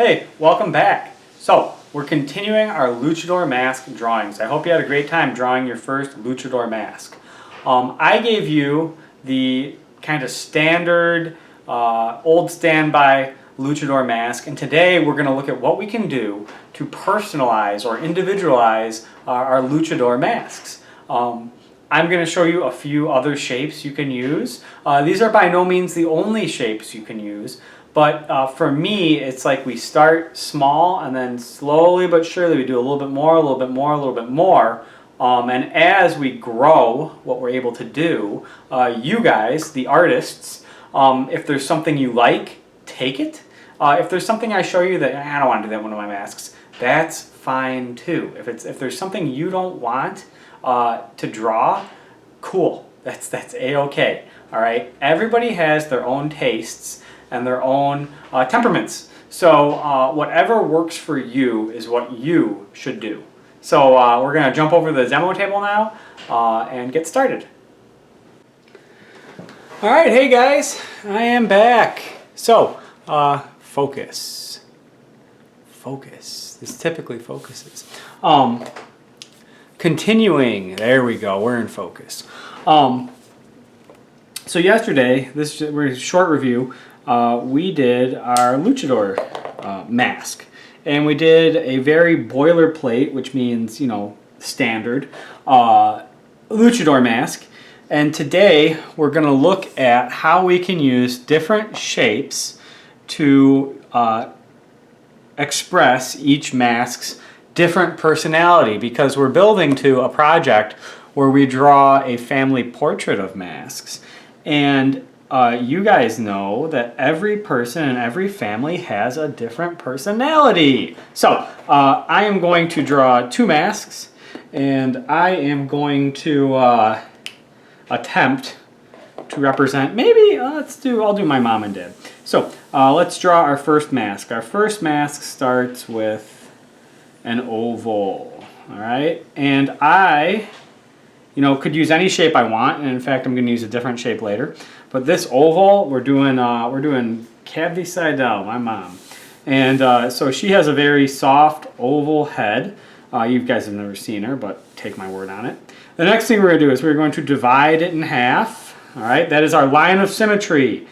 Hey, welcome back. So, we're continuing our luchador mask drawings. I hope you had a great time drawing your first luchador mask. I gave you the kind of standard, old standby luchador mask, and today we're going to look at what we can do to personalize or individualize our luchador masks. I'm going to show you a few other shapes you can use. These are by no means the only shapes you can use, but for me, it's like we start small and then slowly but surely we do a little bit more, a little bit more, a little bit more. And as we grow what we're able to do, you guys, the artists, if there's something you like, take it. If there's something I show you that I don't want to do that in one of my masks, that's fine too. If there's something you don't want to draw, cool. That's a-okay. All right. Everybody has their own tastes and their own temperaments. So whatever works for you is what you should do. So we're going to jump over to the demo table now and get started. All right, hey guys, I am back. So focus. Focus. This typically focuses. Continuing, there we go, we're in focus. So yesterday, we're a short review, we did our luchador mask. And we did a very boilerplate, which means, you know, standard, luchador mask. And today we're going to look at how we can use different shapes to express each mask's different personality, because we're building to a project where we draw a family portrait of masks. And you guys know that every person in every family has a different personality. So I am going to draw two masks, and I am going to attempt to represent, maybe I'll do my mom and dad. So let's draw our first mask. Our first mask starts with an oval, all right? And I, could use any shape I want, and in fact I'm going to use a different shape later. But this oval, we're doing Cavity Seidel, my mom. And so she has a very soft oval head. You guys have never seen her, but take my word on it. The next thing we're going to do is we're going to divide it in half. All right, that is our line of symmetry.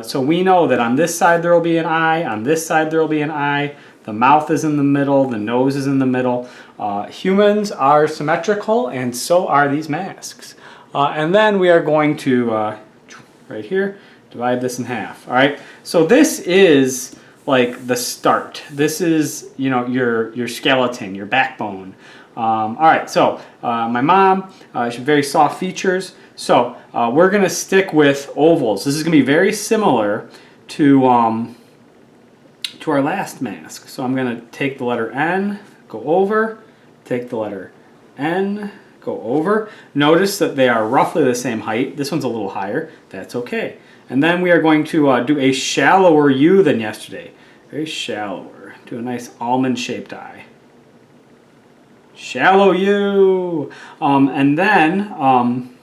So we know that on this side there will be an eye, on this side there will be an eye. The mouth is in the middle, the nose is in the middle. Humans are symmetrical, and so are these masks. And then we are going to, right here, divide this in half. All right, so this is like the start. This is, your skeleton, your backbone. All right, so my mom, she has very soft features. So we're going to stick with ovals. This is going to be very similar to our last mask. So I'm going to take the letter N, go over, take the letter N, go over. Notice that they are roughly the same height. This one's a little higher. That's okay. And then we are going to do a shallower U than yesterday. Very shallower. Do a nice almond-shaped eye. Shallow U. And then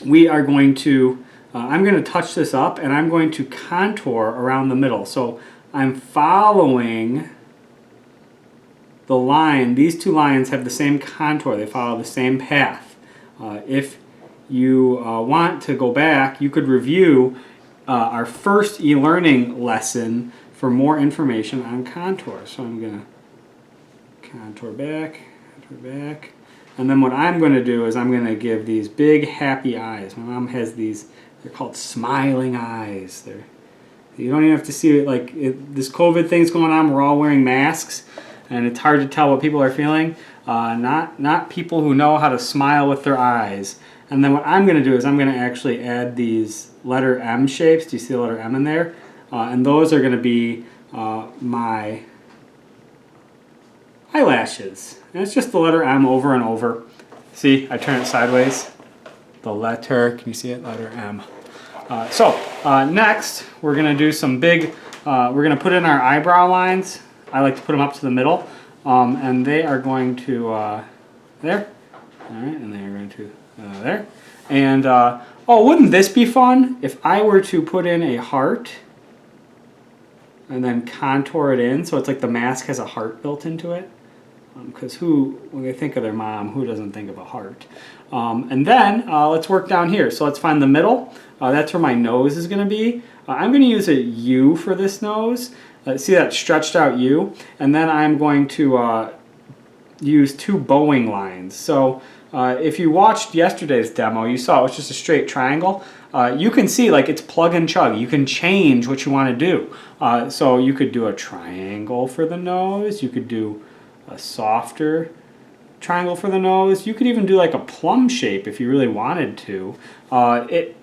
we are going to, I'm going to touch this up, and I'm going to contour around the middle. So I'm following the line. These two lines have the same contour. They follow the same path. If you want to go back, you could review our first e-learning lesson for more information on contour. So I'm going to contour back, and then what I'm going to do is I'm going to give these big happy eyes. My mom has these, they're called smiling eyes. You don't even have to see it, like this COVID thing's going on. We're all wearing masks, and it's hard to tell what people are feeling. Not people who know how to smile with their eyes. And then what I'm going to do is I'm going to actually add these letter M shapes. Do you see the letter M in there? And those are going to be my eyelashes. And it's just the letter M over and over. See, I turn it sideways. The letter, can you see it? Letter M. So next, we're going to do some big, we're going to put in our eyebrow lines. I like to put them up to the middle. And they are going to, there. All right, and they are going to there. And, oh, wouldn't this be fun if I were to put in a heart and then contour it in so it's like the mask has a heart built into it. Because when they think of their mom, who doesn't think of a heart? And then let's work down here. So let's find the middle. That's where my nose is going to be. I'm going to use a U for this nose. See that stretched out U? And then I'm going to use 2 bowing lines. So if you watched yesterday's demo, you saw it was just a straight triangle. You can see like it's plug and chug. You can change what you want to do. So you could do a triangle for the nose. You could do a softer triangle for the nose. You could even do like a plum shape if you really wanted to. I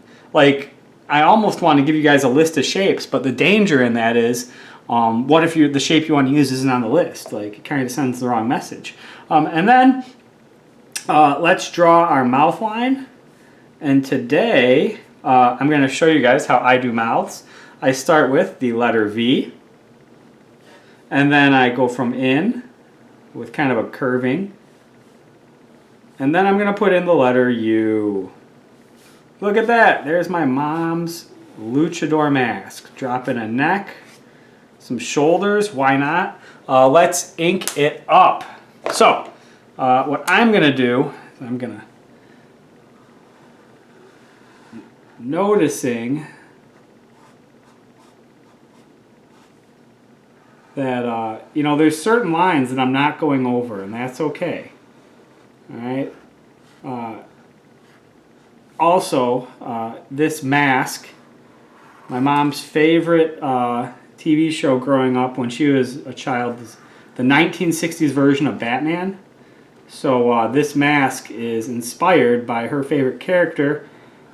almost want to give you guys a list of shapes, but the danger in that is, what if the shape you want to use isn't on the list? Like, it kind of sends the wrong message. And then let's draw our mouth line. And today I'm going to show you guys how I do mouths. I start with the letter V, and then I go from in with kind of a curving, and then I'm going to put in the letter U. Look at that, there's my mom's luchador mask. Drop in a neck, some shoulders, why not? Let's ink it up. So what I'm going to do is I'm going to, noticing that, there's certain lines that I'm not going over, and that's okay. All right. Also, this mask, my mom's favorite TV show growing up when she was a child, was the 1960s version of Batman. So this mask is inspired by her favorite character,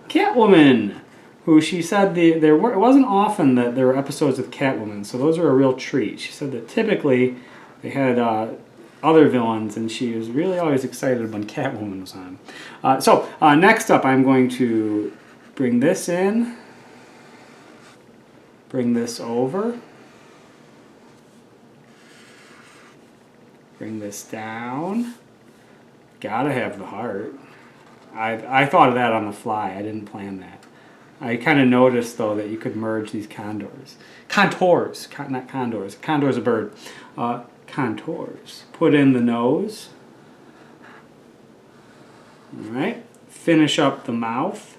Catwoman, who she said it wasn't often that there were episodes with Catwoman, so those are a real treat. She said that typically they had other villains, and she was really always excited when Catwoman was on. Next up, I'm going to bring this in, bring this over, bring this down. Gotta have the heart. I thought of that on the fly. I didn't plan that. I kind of noticed, though, that you could merge these contours. Contours, not condors. Condor's a bird. Contours. Put in the nose. All right. Finish up the mouth.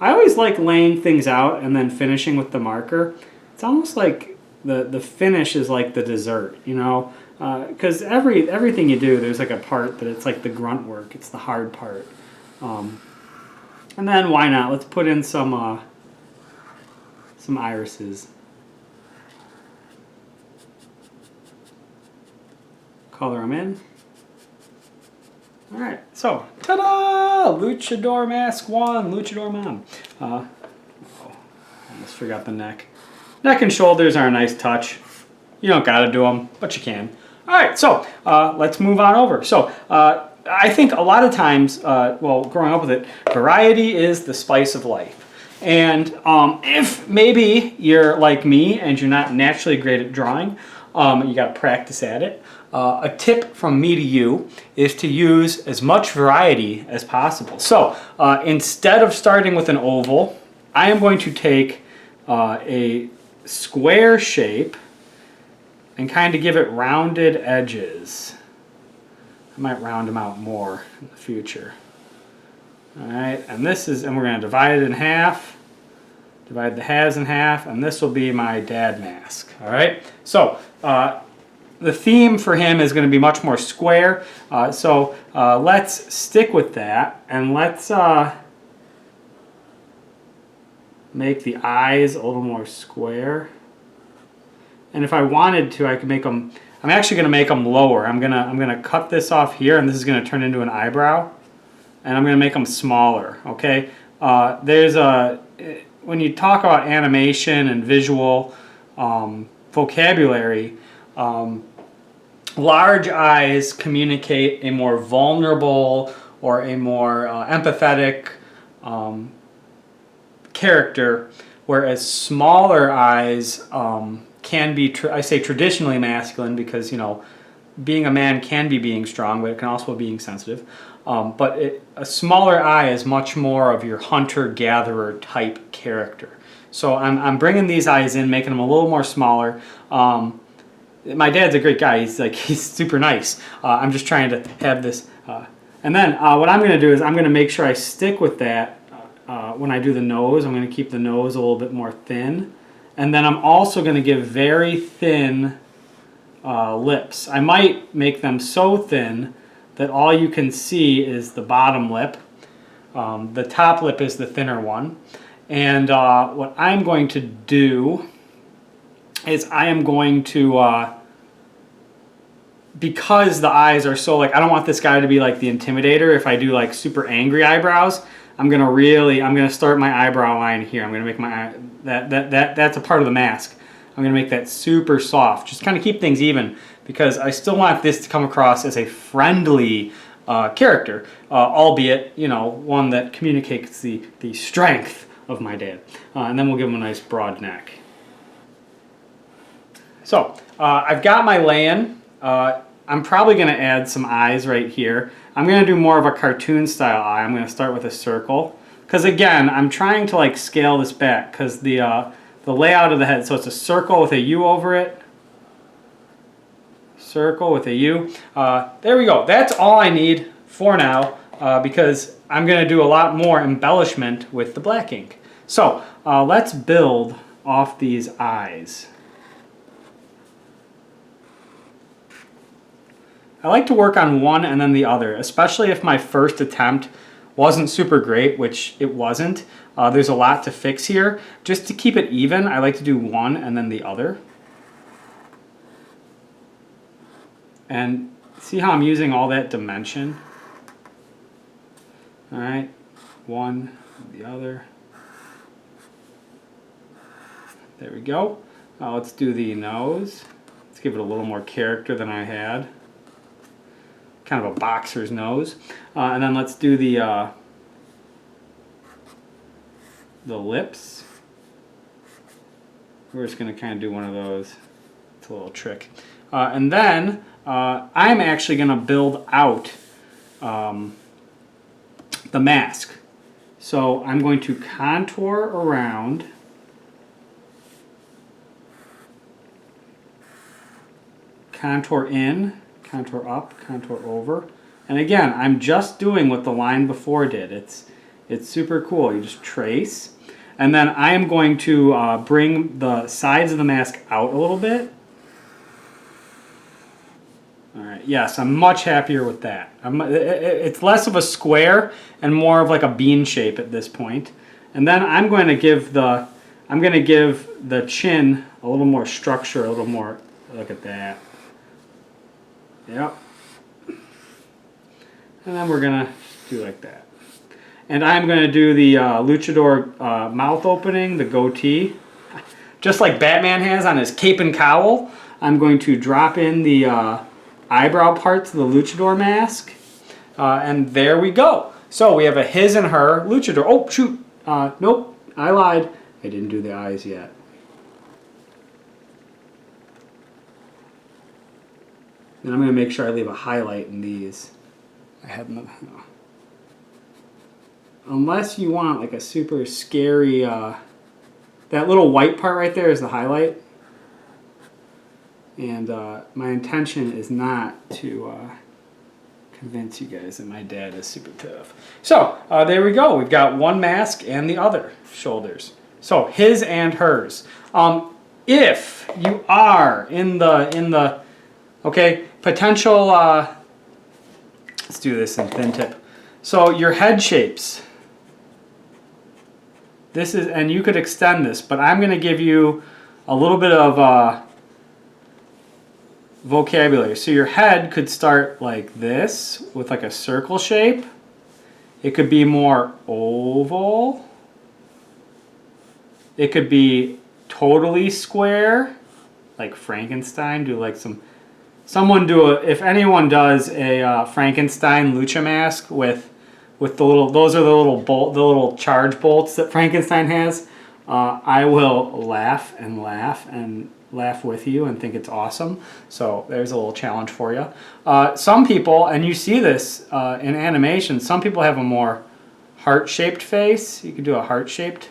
I always like laying things out and then finishing with the marker. It's almost like the finish is like the dessert, because everything you do, there's like a part that it's like the grunt work. It's the hard part. And then why not? Let's put in some irises. Color them in. All right, so ta-da! Luchador mask 1, Luchador mom. Almost forgot the neck. Neck and shoulders are a nice touch. You don't gotta do them, but you can. All right, so let's move on over. So I think a lot of times, growing up with it, variety is the spice of life. And if maybe you're like me and you're not naturally great at drawing, you got to practice at it. A tip from me to you is to use as much variety as possible. So instead of starting with an oval, I am going to take a square shape and kind of give it rounded edges. I might round them out more in the future. All right, and we're going to divide it in half, divide the halves in half, and this will be my dad mask. All right, so the theme for him is going to be much more square. So let's stick with that, and let's make the eyes a little more square. And if I wanted to, I could make them. I'm actually going to make them lower. I'm gonna cut this off here, and this is going to turn into an eyebrow, and I'm going to make them smaller. Okay. When you talk about animation and visual vocabulary, large eyes communicate a more vulnerable or a more empathetic character, whereas smaller eyes can be, I say traditionally masculine because, being a man can be being strong, but it can also be being sensitive. But a smaller eye is much more of your hunter-gatherer type character. So I'm bringing these eyes in, making them a little more smaller. My dad's a great guy. He's super nice. I'm just trying to have this. And then what I'm going to do is I'm going to make sure I stick with that when I do the nose. I'm going to keep the nose a little bit more thin. And then I'm also going to give very thin lips. I might make them so thin that all you can see is the bottom lip. The top lip is the thinner one. And what I'm going to do is I am going to, because the eyes are so like, I don't want this guy to be like the Intimidator. If I do like super angry eyebrows, I'm gonna start my eyebrow line here. I'm gonna make my that's a part of the mask. I'm gonna make that super soft. Just kind of keep things even because I still want this to come across as a friendly character, albeit one that communicates the strength of my dad. And then we'll give him a nice broad neck. So I've got my lay-in. I'm probably going to add some eyes right here. I'm going to do more of a cartoon style eye. I'm going to start with a circle. Because again, I'm trying to like scale this back because the layout of the head, so it's a circle with a U over it. Circle with a U. There we go. That's all I need for now because I'm going to do a lot more embellishment with the black ink. So let's build off these eyes. I like to work on one and then the other, especially if my first attempt wasn't super great, which it wasn't. There's a lot to fix here. Just to keep it even, I like to do one and then the other. And see how I'm using all that dimension? All right, one, the other. There we go. Let's do the nose. Let's give it a little more character than I had. Kind of a boxer's nose. And then let's do the lips. We're just going to kind of do one of those. It's a little trick. And then I'm actually going to build out the mask. So I'm going to contour around. Contour in. Contour up, contour over. And again, I'm just doing what the line before did. It's super cool. You just trace. And then I am going to bring the sides of the mask out a little bit. All right, yes, I'm much happier with that. It's less of a square and more of like a bean shape at this point. And then I'm going to give the chin a little more structure, a little more, look at that. Yep. And then we're going to do like that. And I'm going to do the luchador mouth opening, the goatee. Just like Batman has on his cape and cowl, I'm going to drop in the eyebrow parts of the luchador mask. And there we go. So we have a his and her luchador. Oh, shoot. Nope, I lied. I didn't do the eyes yet. And I'm going to make sure I leave a highlight in these. I have no. Unless you want like a super scary, that little white part right there is the highlight. And my intention is not to convince you guys that my dad is super tough. So there we go. We've got one mask and the other shoulders. So his and hers. If you are in the okay, potential, let's do this in thin tip. So your head shapes. This is, and you could extend this, but I'm going to give you a little bit of vocabulary. So your head could start like this with like a circle shape. It could be more oval. It could be totally square, like Frankenstein. Do like someone do a, if anyone does a Frankenstein lucha mask with the little, those are the little charge bolts that Frankenstein has. I will laugh and laugh and laugh with you and think it's awesome. So there's a little challenge for you. Some people, and you see this in animation, some people have a more heart-shaped face. You could do a heart-shaped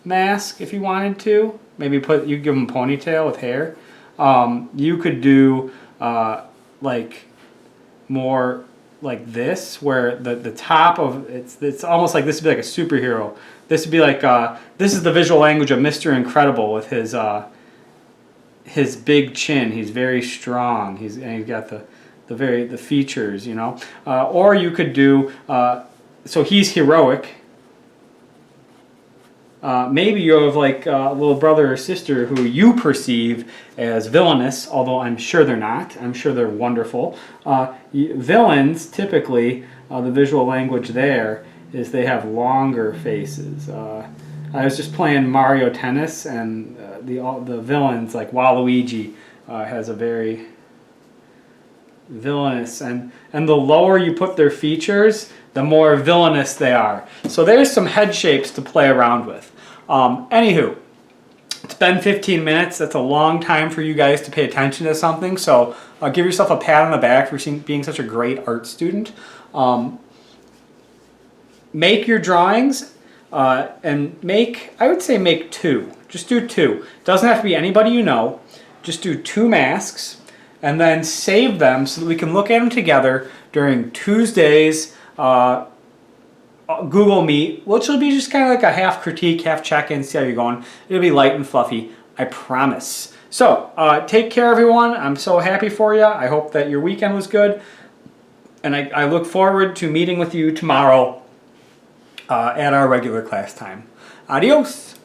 mask if you wanted to. Maybe you give them a ponytail with hair. You could do like more like this, where the top of it's almost like this would be like a superhero. This would be like this is the visual language of Mr. Incredible with his big chin. He's very strong. He's got the features, you know. Or you could do so he's heroic. Maybe you have like a little brother or sister who you perceive as villainous, although I'm sure they're not. I'm sure they're wonderful. Villains, typically, the visual language there is they have longer faces. I was just playing Mario Tennis, and the villains, like Waluigi, has a very villainous, and the lower you put their features, the more villainous they are. So there's some head shapes to play around with. Anywho, it's been 15 minutes. That's a long time for you guys to pay attention to something, so give yourself a pat on the back for being such a great art student. Make your drawings, and I would say make 2. Just do 2. Doesn't have to be anybody you know. Just do 2 masks, and then save them so that we can look at them together during Tuesdays Google Meet, which will be just kind of like a half critique, half check-in, see how you're going. It'll be light and fluffy, I promise. So, take care, everyone. I'm so happy for you. I hope that your weekend was good. And I look forward to meeting with you tomorrow at our regular class time. Adios.